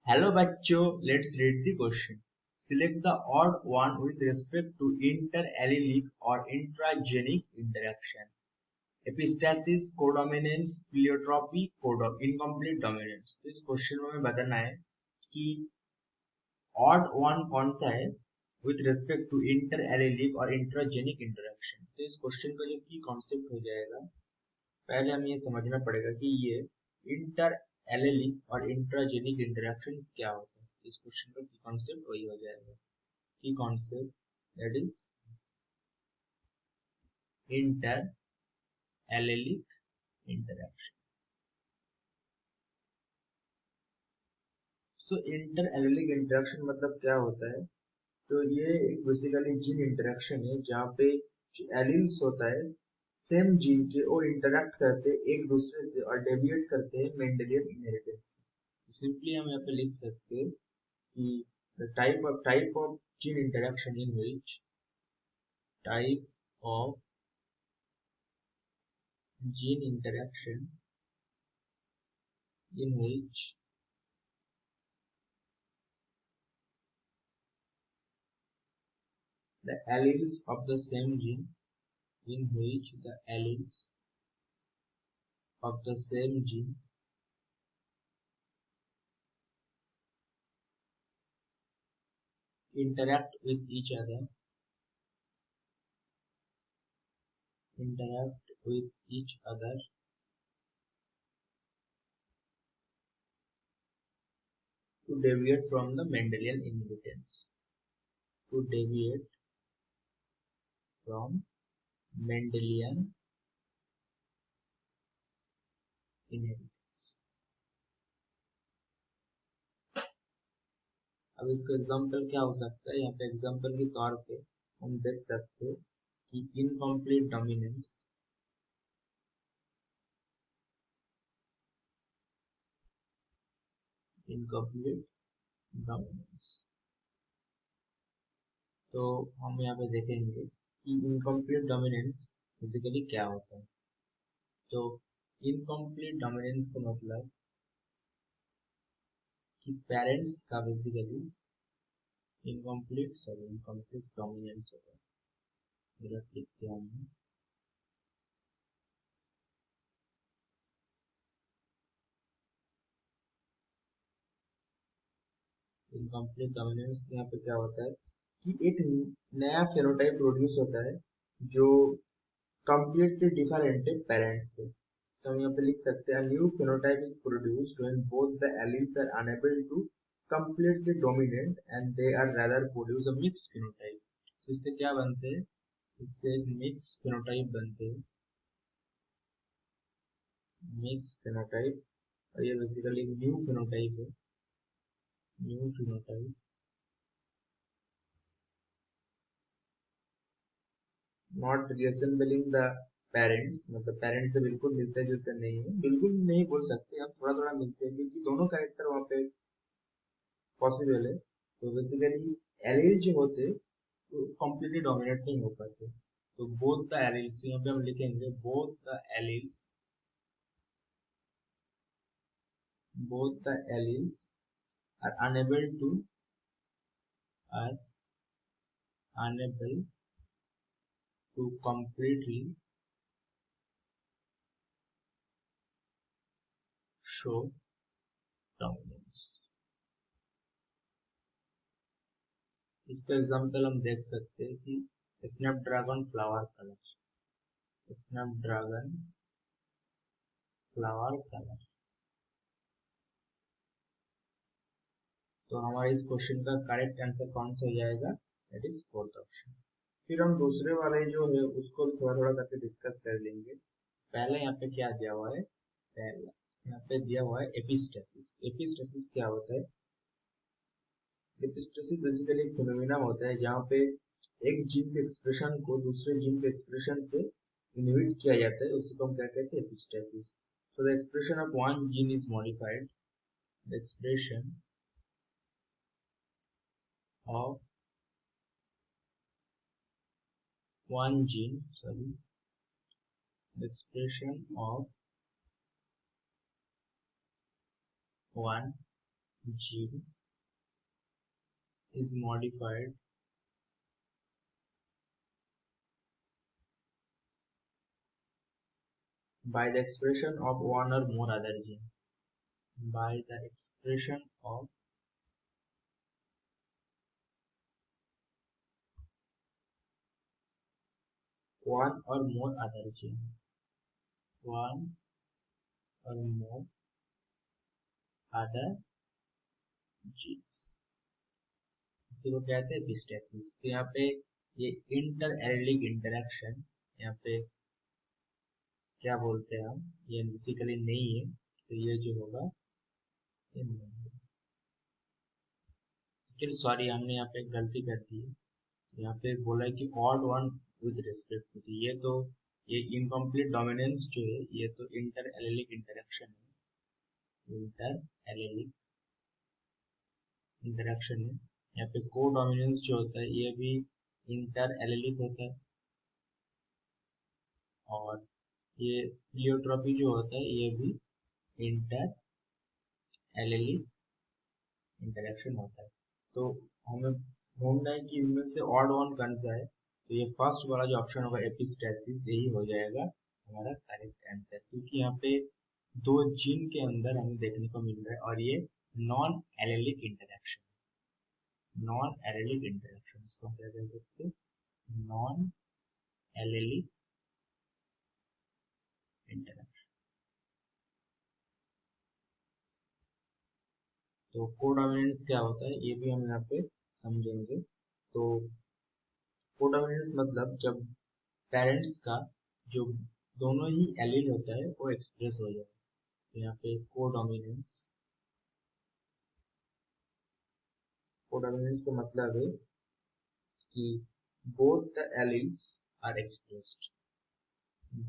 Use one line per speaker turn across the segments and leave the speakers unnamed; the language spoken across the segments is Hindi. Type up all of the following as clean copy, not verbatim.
Hello बच्चों, let's read the question. Select the odd one with respect to interallelic or intragenic interaction. Epistasis, codominance, pleiotropy, incomplete dominance. तो इस क्वेश्चन में हमें बताना है कि odd one कौन सा है with respect to interallelic और intragenic interaction. तो इस क्वेश्चन का जो की कॉन्सेप्ट हो जाएगा, पहले हमें ये समझना पड़ेगा कि ये इंटरएलेलिक और इंट्राजेनिक इंटरेक्शन क्या होता है. इस क्वेश्चन का की कॉन्सेप्ट वही हो जाएगा. Key concept that is interallelic interaction. So interallelic interaction मतलब क्या होता है? तो ये एक बेसिकली जीन इंटरेक्शन है जहाँ पे जो एलिल्स होता है सेम जीन के वो इंटरेक्ट करते हैं एक दूसरे से और डेविएट करते हैं मेंडेलियन इनहेरिटेंस से. सिंपली हम यहाँ पे लिख सकते हैं कि the type of gene interaction in which type of gene interaction in which the alleles of the same gene in which the alleles of the same gene interact with each other to deviate from the Mendelian inheritance. To deviate from Mendelian inheritance. अब इसका एग्जाम्पल क्या हो सकता है? यहाँ पे एग्जाम्पल के तौर पे हम देख सकते हैं कि इनकम्प्लीट डोमिनेंस तो हम यहाँ पे देखेंगे कि इनकम्प्लीट डोमिनेंस बेसिकली क्या होता है. तो इनकम्प्लीट डोमिनेंस का मतलब कि पेरेंट्स का बेसिकली इनकम्प्लीट डोमिनेंस होता है. गलत लिखते हैं हम. इनकम्प्लीट डोमिनेंस यहाँ पे क्या होता है कि एक नया फेनोटाइप प्रोड्यूस होता है जो completely different parents से. So हम यहाँ पे लिख सकते हैं new phenotype is produced when both the alleles are unable to completely dominate and they are rather produce a mixed phenotype. तो इससे क्या बनते हैं? इससे एक mixed phenotype बनते हैं. mixed phenotype और ये बेसिकली एक न्यू phenotype है. New phenotype not resembling the parents, मतलब पेरेंट्स से बिल्कुल मिलते जुलते नहीं है. बिल्कुल नहीं बोल सकते, हम थोड़ा थोड़ा मिलते हैं क्योंकि दोनों कैरेक्टर वहाँ पे पॉसिबल है. तो बेसिकली एलील जो होते तो कम्प्लीटली डोमिनेट नहीं हो पाते. तो बोथ द एलील्स, यहाँ पे हम लिखेंगे both the alleles are unable to completely show dominance. इसका एग्जांपल हम देख सकते हैं कि स्नैपड्रैगन फ्लावर कलर. तो हमारे इस क्वेश्चन का करेक्ट आंसर कौन सा हो जाएगा? That is fourth option. फिर हम दूसरे वाले जो है उसको भी थोड़ा थोड़ा करके डिस्कस कर लेंगे. पहले यहाँ पे क्या दिया हुआ है? पहला यहाँ पे दिया हुआ है एपिस्टेसिस. एपिस्टेसिस क्या होता है? एपिस्टेसिस बेसिकली एक फिनोमेना होता है जहाँ पे एक जीन के एक्सप्रेशन को दूसरे जीन के एक्सप्रेशन से इनहिबिट किया जाता है. उसको हम क्या कहते हैं? Epistasis. So the expression of one gene is modified. The expression of one gene, the expression of one gene is modified by the expression of one or more other gene. By the expression of one or more other gene. One or more other genes. इसी को कहते हैं एपिस्टेसिस। तो यहाँ पे ये इंटर एलिलिक इंटरेक्शन, यहाँ पे क्या बोलते हैं हम, ये बेसिकली नहीं है, तो ये जो होगा ये नहीं है। सॉरी, हमने यहाँ पे गलती कर दी है। यहाँ पे बोला है कि odd one with respect to, ये तो ये इनकम्प्लीट डोमिनेंस जो है ये तो इंटर एलिलिक इंटरेक्शन है, इंटर एलिलिक इंटरेक्शन है। यहाँ पे को डोमिनेंस जो होता है ये भी इंटर एलिलिक होता है, और ये प्लियोट्रॉपी जो होता है ये भी इंटर एलिलिक इंटरेक्शन होता है। तो हमें ढूंढना है कि इनमें से ऑड वन कौन सा है, तो ये फर्स्ट वाला जो ऑप्शन होगा एपिस्टेसिस, यही हो जाएगा हमारा करेक्ट आंसर, क्योंकि यहाँ पे दो जीन के अंदर हमें देखने को मिल रहा है और ये non allylic interaction, non allylic interaction इसको हम क्या कह सकते हैं, नॉन एलिलिक इंटरेक्शन। तो कोडोमिनेंस क्या होता है ये भी हम यहाँ पे समझेंगे। तो कोडोमिनेंस मतलब जब पेरेंट्स का जो दोनों ही एलील होता है वो एक्सप्रेस हो जाए। तो यहाँ पे कोडोमिनेंस, कोडोमिनेंस का मतलब है कि both the alleles are expressed,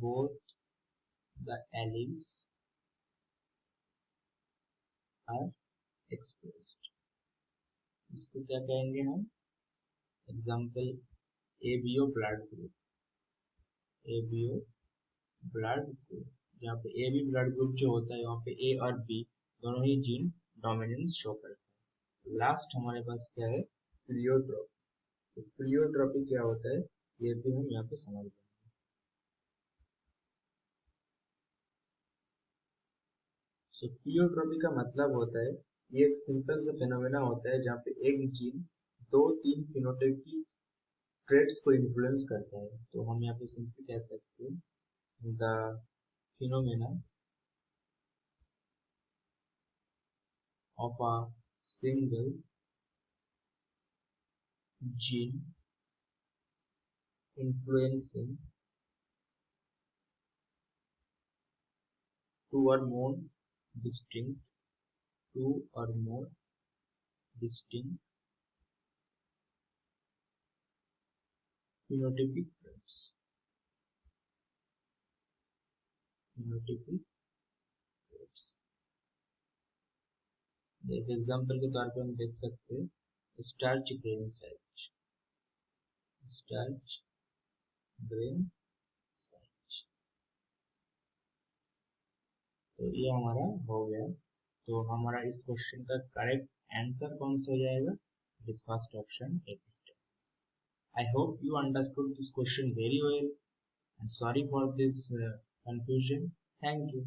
both the alleles are expressed। इसको क्या कहेंगे हम, example ABO blood group, ABO blood group, जहाँ पे ए बी ब्लड ग्रुप जो होता है वहाँ पे ए और बी दोनों ही जीन डोमिनेंस शो करते हैं। लास्ट हमारे पास क्या है, प्लियोट्रॉपी। तो प्लियोट्रॉपी क्या होता है ये भी हम यहाँ पे समझ लेंगे। सो प्लियोट्रॉपी का मतलब होता है ये एक सिंपल सा फेनोमेना होता है जहाँ पे एक जीन दो तीन फिनोटाइप की ट्रेट्स को इन्फ्लुएंस करता है। तो हम यहाँ पे सिंपली कह सकते हैं the phenomena of a single gene influencing two or more distinct phenotypic traits, phenotypic traits। जैसे एग्जांपल के तौर पे हम देख सकते हैं starch grain size, starch grain size. तो ये हमारा हो गया। तो हमारा इस क्वेश्चन का करेक्ट आंसर कौन सा हो जाएगा, this first option epistasis. I hope you understood this question very well and sorry for this confusion. Thank you.